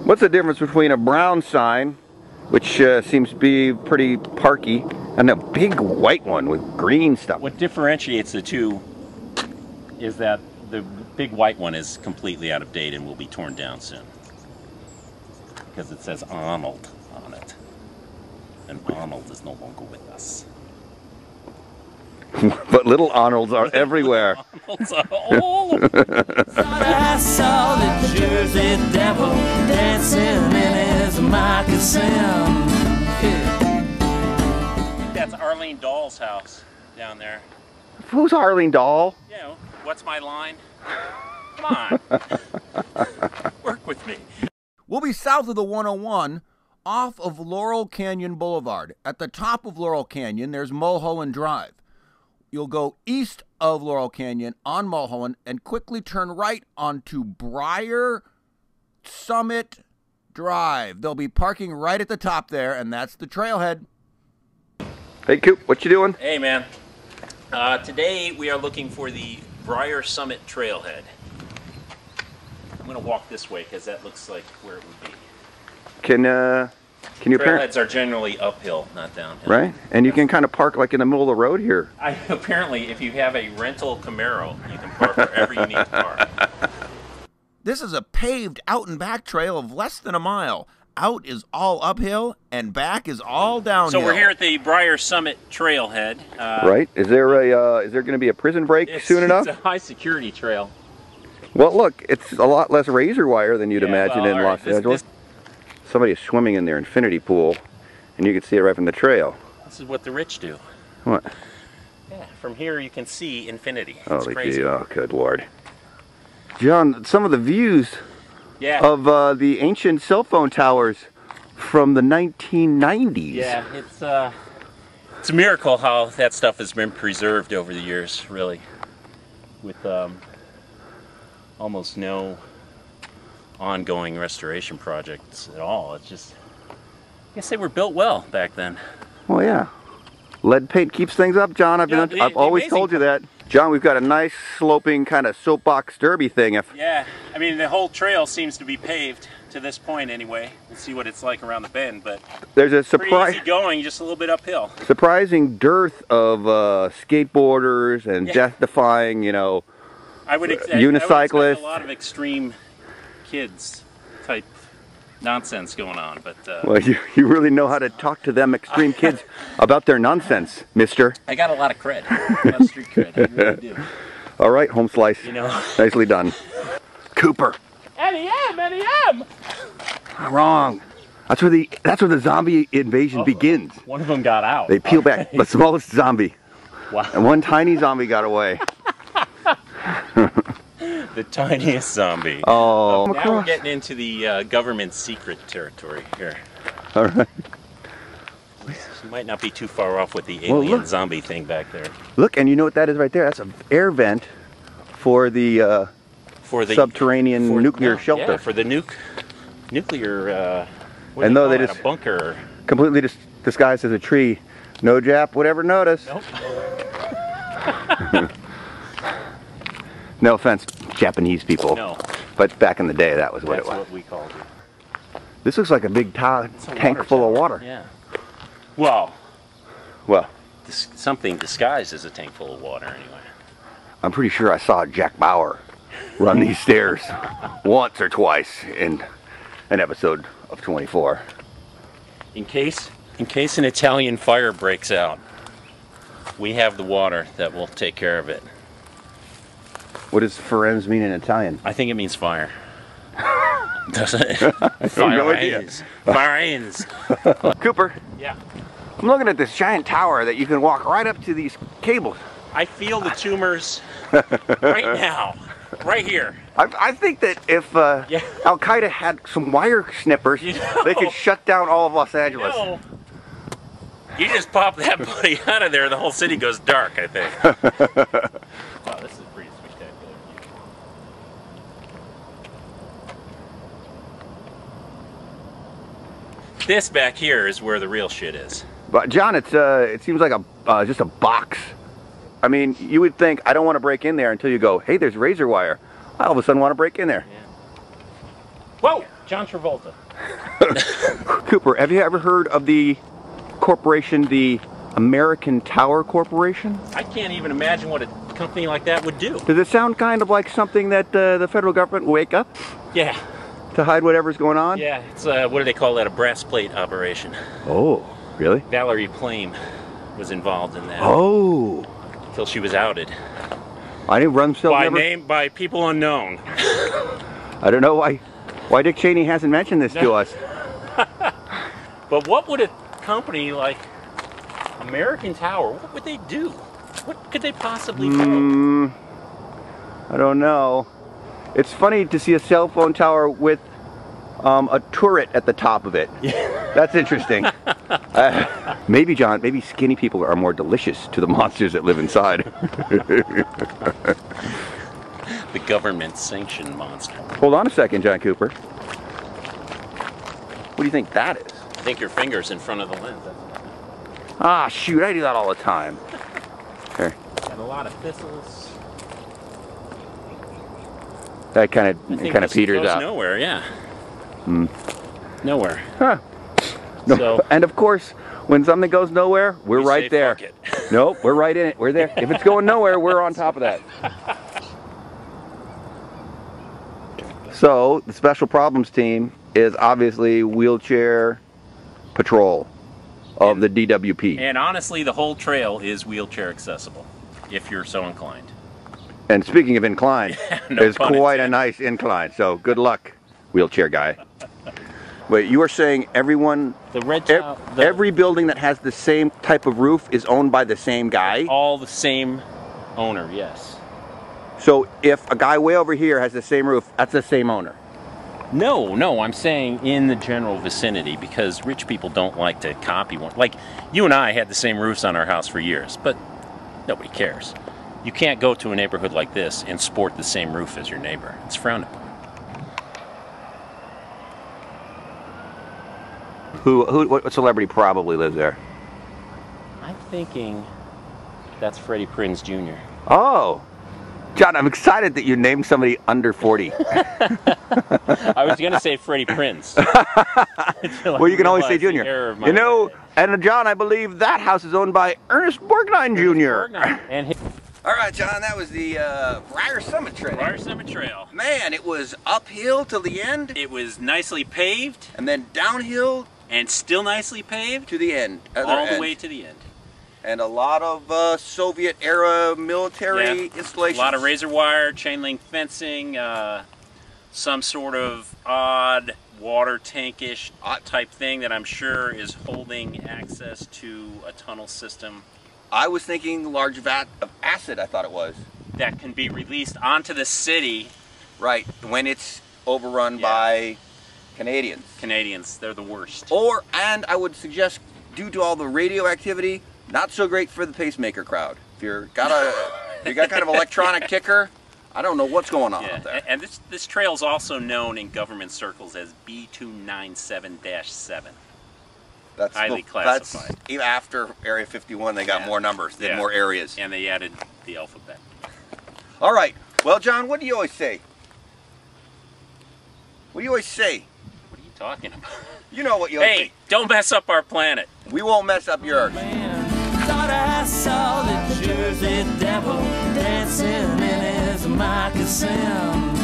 What's the difference between a brown sign, which seems to be pretty parky, and a big white one with green stuff? What differentiates the two is that the big white one is completely out of date and will be torn down soon. Because it says Arnold on it. And Arnold is no longer with us. But little Arnolds are everywhere. Arnolds are all over. I saw the Jersey Devil dancing in his moccasin. Yeah. That's Arlene Dahl's house down there. Who's Arlene Dahl? You know, what's my line? Come on. Work with me. We'll be south of the 101 off of Laurel Canyon Boulevard. At the top of Laurel Canyon, there's Mulholland Drive. You'll go east of Laurel Canyon on Mulholland and quickly turn right onto Briar Summit Drive. They'll be parking right at the top there, and that's the trailhead. Hey, Coop, what you doing? Hey, man. Today we are looking for the Briar Summit Trailhead. I'm going to walk this way because that looks like where it would be. Can you Trailheads are generally uphill, not downhill. Right? And you can kind of park like in the middle of the road here. Apparently, if you have a rental Camaro, you can park wherever you need to park. This is a paved out and back trail of less than a mile. Out is all uphill, and back is all downhill. So we're here at the Briar Summit Trailhead. Right? Is there going to be a prison break soon enough? It's a high security trail. Well, look, it's a lot less razor wire than you'd imagine in Los Angeles. Somebody is swimming in their infinity pool, and you can see it right from the trail. This is what the rich do. What? Yeah, from here you can see infinity. It's Holy crazy. gee, oh, good Lord. John, some of the views of the ancient cell phone towers from the 1990s. Yeah, it's a miracle how that stuff has been preserved over the years, really, with almost no ongoing restoration projects at all. It's just, I guess they were built well back then. Well, yeah. Lead paint keeps things up, John. I've always told you that. John, we've got a nice sloping kind of soapbox derby thing. Yeah, I mean the whole trail seems to be paved to this point anyway. We'll see what it's like around the bend, but there's a pretty easy going, just a little bit uphill. Surprising dearth of skateboarders and death-defying, you know, unicyclists. I would expect a lot of extreme kids type nonsense going on, but well, you really know how to talk to them extreme kids about their nonsense, mister. I got a lot of cred, a lot of street cred. I really do. All right, home slice. You know, nicely done. Cooper. NEM. Wrong. That's where the zombie invasion begins. One of them got out. They peel back the smallest zombie. Wow. And one tiny zombie got away. The tiniest zombie. Oh, now we're getting into the government secret territory here. All right. You might not be too far off with the alien zombie thing back there. Look, and you know what that is right there? That's an air vent for the subterranean nuclear shelter. Yeah, for the nuclear. And though they just a bunker. Completely disguised as a tree. No Jap would ever notice. Nope. No offense, Japanese people. No. But back in the day, that was what it was. That's what we called it. This looks like a big tank full of water. Yeah. Well. Well. Something disguised as a tank full of water, anyway. I'm pretty sure I saw Jack Bauer run these stairs once or twice in an episode of 24. In case an Italian fire breaks out, we have the water that will take care of it. What does Ferenz mean in Italian? I think it means fire. Doesn't it? I have no idea. Fire. Cooper. Yeah. I'm looking at this giant tower that you can walk right up to these cables. I feel the tumors right now. Right here. I think that if Al Qaeda had some wire snippers, they could shut down all of Los Angeles. You just pop that buddy out of there, the whole city goes dark, I think. Wow, this is a pretty spectacular view. This back here is where the real shit is. But John, it seems like just a box. I mean, you would think, I don't want to break in there until you go, hey, there's razor wire. I all of a sudden want to break in there. Yeah. Whoa! John Travolta. Cooper, have you ever heard of the corporation, the American Tower Corporation? I can't even imagine what a company like that would do. Does it sound kind of like something that the federal government will wake up Yeah. to hide whatever's going on? Yeah, it's what do they call that? A brass plate operation. Oh, really? Valerie Plame was involved in that. Oh. Until she was outed. I didn't run so By people unknown. I don't know why Dick Cheney hasn't mentioned this to us. But what would a company like American Tower, what would they do? What could they possibly do? I don't know. It's funny to see a cell phone tower with a turret at the top of it. That's interesting. Maybe, John, maybe skinny people are more delicious to the monsters that live inside. The government-sanctioned monster. Hold on a second, John Cooper. What do you think that is? I think your finger's in front of the lens. Ah, shoot, I do that all the time. Here. And a lot of thistles. That kind of peters goes out. Nowhere, yeah. Nowhere. Huh. No. So, and of course, when something goes nowhere, we're we right say, there. Fuck it. Nope, we're right in it. We're there. If it's going nowhere, we're on top of that. So, the Special Problems Team is obviously wheelchair patrol of the DWP. And honestly, the whole trail is wheelchair accessible, if you're so inclined. And speaking of incline, No it's pun quite a intended. nice incline. So, good luck, wheelchair guy. Wait, you are saying everyone, The red every building that has the same type of roof is owned by the same guy? all the same owner, yes. So if a guy way over here has the same roof, that's the same owner? No, I'm saying in the general vicinity, because rich people don't like to copy one. Like, you and I had the same roofs on our house for years, but nobody cares. You can't go to a neighborhood like this and sport the same roof as your neighbor. It's frowned upon. What celebrity probably lives there? I'm thinking that's Freddie Prinze Jr. Oh, John, I'm excited that you named somebody under 40. I was going to say Freddie Prinze. Well, you can always say Junior. You know, and John, I believe that house is owned by Ernest Borgnine Jr. And All right, John, that was the Briar Summit Trail. Briar Summit Trail. Man, it was uphill till the end. It was nicely paved. And then downhill. And still nicely paved. To the end. All the way to the end. And a lot of Soviet-era military installations. A lot of razor wire, chain link fencing, some sort of odd water tankish type thing that I'm sure is holding access to a tunnel system. I was thinking large vat of acid, I thought it was. That can be released onto the city. Right, when it's overrun by Canadians. Canadians, they're the worst. And I would suggest, due to all the radioactivity, not so great for the pacemaker crowd. If you're got kind of electronic ticker, I don't know what's going on up there. And this trail is also known in government circles as B297-7. That's highly classified. That's, even after Area 51, they got more numbers, they had more areas. And they added the alphabet. All right. Well, John, what do you always say? What do you always say? What are you talking about? You know what you always say. Hey, don't mess up our planet. We won't mess up yours. Thought I saw the Jersey Devil dancing in his moccasin.